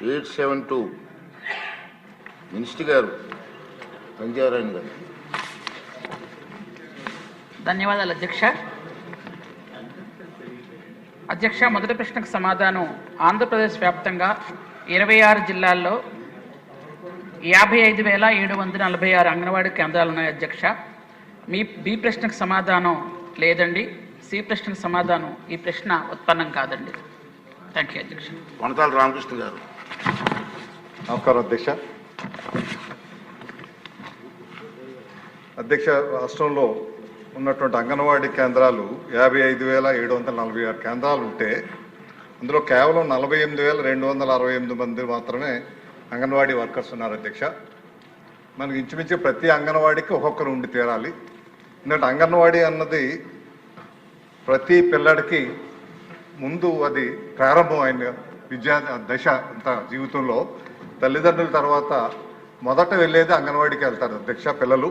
872 minister గారు సంజయరాయణ గారు. ధన్యవాదాలు అధ్యక్ష. అధ్యక్ష, మొదటి ప్రశ్నకు సమాధానం. ఆంధ్రప్రదేశ్ వ్యాప్తంగా 26 జిల్లాల్లో 55,746 అంగన్వాడీ కేంద్రాలు ఉన్నాయి అధ్యక్ష. బి ప్రశ్నకు సమాధానం లేదండి. సి ప్రశ్నకు సమాధానం ఈ ప్రశ్న ఉత్పన్నం కాదండి. థ్యాంక్ యూ అధ్యక్ష. కొనతాల రామకృష్ణ గారు. నమస్కారం అధ్యక్ష. అధ్యక్ష, రాష్ట్రంలో ఉన్నటువంటి అంగన్వాడీ కేంద్రాలు 55,746 కేంద్రాలు ఉంటే అందులో కేవలం 48,268 మంది మాత్రమే అంగన్వాడీ వర్కర్స్ ఉన్నారు అధ్యక్ష. మనకి ఇంచుమించు ప్రతి అంగన్వాడీకి ఒక్కొక్కరు ఉండి తీరాలి. ఎందుకంటే అంగన్వాడీ అన్నది ప్రతి పిల్లడికి ముందు అది ప్రారంభమైన విద్యా దశ. అంత జీవితంలో తల్లిదండ్రుల తర్వాత మొదట వెళ్ళేది అంగన్వాడీకి వెళ్తారు అధ్యక్ష పిల్లలు.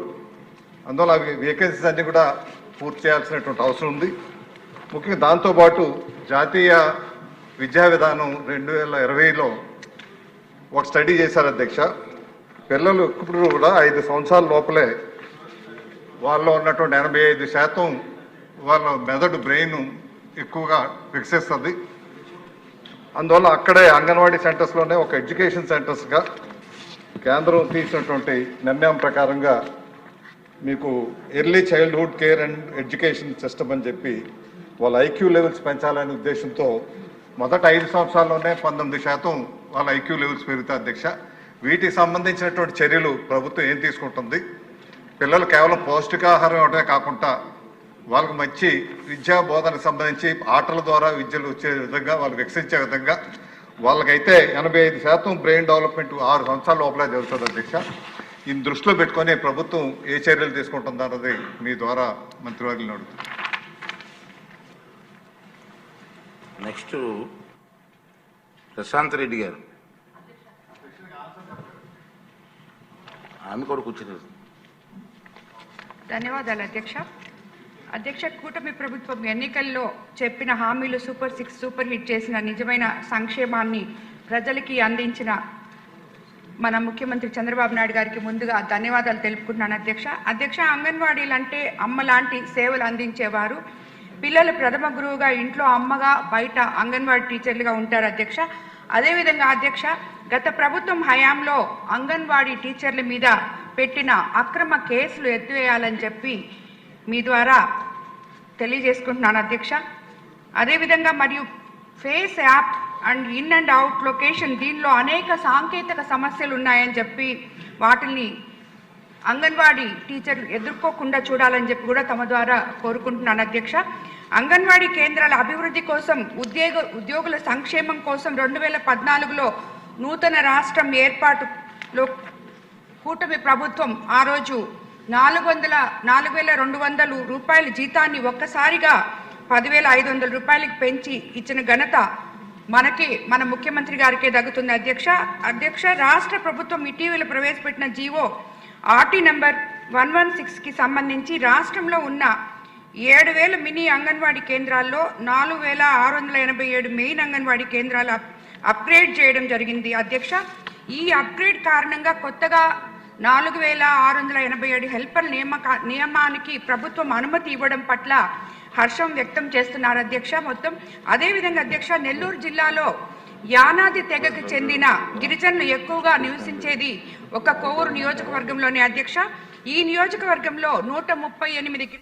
అందువల్ల అవి వేకెన్సీస్ అన్నీ కూడా పూర్తి చేయాల్సినటువంటి అవసరం ఉంది. ముఖ్యంగా దాంతోపాటు జాతీయ విద్యా విధానం 2020లో ఒక స్టడీ చేశారు అధ్యక్ష. పిల్లలు ఇప్పుడు కూడా 5 సంవత్సరాల లోపలే వాళ్ళలో ఉన్నటువంటి 85% వాళ్ళ మెదడు బ్రెయిన్ ఎక్కువగా వికసిస్తుంది. అందువల్ల అక్కడే అంగన్వాడీ సెంటర్స్లోనే ఒక ఎడ్యుకేషన్ సెంటర్స్గా కేంద్రం తీసినటువంటి నిర్ణయం ప్రకారంగా మీకు early childhood care and education system అని చెప్పి వాళ్ళ ఐక్యూ లెవెల్స్ పెంచాలనే ఉద్దేశంతో మొదట 5 సంవత్సరాల్లోనే 19% వాళ్ళ ఐక్యూ లెవెల్స్ పెరుగుతాయి అధ్యక్ష. వీటికి సంబంధించినటువంటి చర్యలు ప్రభుత్వం ఏం తీసుకుంటుంది? పిల్లలు కేవలం పౌష్టికాహారం ఇవ్వడమే కాకుండా వాళ్ళకు మంచి విద్యా బోధనకు సంబంధించి ఆటల ద్వారా విద్యలు వచ్చే విధంగా వాళ్ళు వికసించే విధంగా వాళ్ళకైతే 85% బ్రెయిన్ డెవలప్మెంట్ 6 సంవత్సరాల లోపలే జరుగుతుంది అధ్యక్ష. ఈ దృష్టిలో పెట్టుకొని ప్రభుత్వం ఏ చర్యలు తీసుకుంటుంది అన్నది మీ ద్వారా మంత్రివర్యులను అడుగుతుంది. నెక్స్ట్ ప్రశాంత్ రెడ్డి గారు. ఆమె కూడా కూర్చున్నారు. ధన్యవాదాలు అధ్యక్ష. అధ్యక్ష, కూటమి ప్రభుత్వం ఎన్నికల్లో చెప్పిన హామీలు సూపర్ 6 సూపర్ హిట్ చేసిన నిజమైన సంక్షేమాన్ని ప్రజలకి అందించిన మన ముఖ్యమంత్రి చంద్రబాబు నాయుడు గారికి ముందుగా ధన్యవాదాలు తెలుపుకుంటున్నాను అధ్యక్ష. అధ్యక్ష, అంగన్వాడీలు అంటే అమ్మ లాంటి సేవలు అందించేవారు. పిల్లలు ప్రథమ గురువుగా ఇంట్లో అమ్మగా, బయట అంగన్వాడీ టీచర్లుగా ఉంటారు అధ్యక్ష. అదేవిధంగా అధ్యక్ష, గత ప్రభుత్వం హయాంలో అంగన్వాడీ టీచర్ల మీద పెట్టిన అక్రమ కేసులు ఎత్తివేయాలని చెప్పి మీ ద్వారా తెలియజేసుకుంటున్నాను అధ్యక్ష. అదేవిధంగా మరియు face app and in and out location, దీనిలో అనేక సాంకేతిక సమస్యలు ఉన్నాయని చెప్పి వాటిని అంగన్వాడీ టీచర్లు ఎదుర్కోకుండా చూడాలని చెప్పి కూడా తమ ద్వారా కోరుకుంటున్నాను అధ్యక్ష. అంగన్వాడీ కేంద్రాల అభివృద్ధి కోసం, ఉద్యోగుల సంక్షేమం కోసం 2014లో నూతన రాష్ట్రం ఏర్పాటులో కూటమి ప్రభుత్వం ఆ రోజు 4,200 రూపాయల జీతాన్ని ఒక్కసారిగా 10,500 రూపాయలకి పెంచి ఇచ్చిన ఘనత మన ముఖ్యమంత్రి గారికే దక్కుతుంది అధ్యక్ష. అధ్యక్ష, రాష్ట్ర ప్రభుత్వం ఇటీవల ప్రవేశపెట్టిన జీవో ఆర్టీ నంబర్ 116కి సంబంధించి రాష్ట్రంలో ఉన్న 7,000 మినీ అంగన్వాడీ కేంద్రాల్లో 4,687 మెయిన్ అంగన్వాడీ కేంద్రాలు అప్గ్రేడ్ చేయడం జరిగింది అధ్యక్ష. ఈ అప్గ్రేడ్ కారణంగా కొత్తగా 4,687 హెల్పర్ నియమానికి ప్రభుత్వం అనుమతి ఇవ్వడం పట్ల హర్షం వ్యక్తం చేస్తున్నారు అధ్యక్ష. మొత్తం అదేవిధంగా అధ్యక్ష, నెల్లూరు జిల్లాలో యానాది తెగకు చెందిన గిరిజనులు ఎక్కువగా నివసించేది ఒక కోవూరు నియోజకవర్గంలోనే అధ్యక్ష. ఈ నియోజకవర్గంలో 138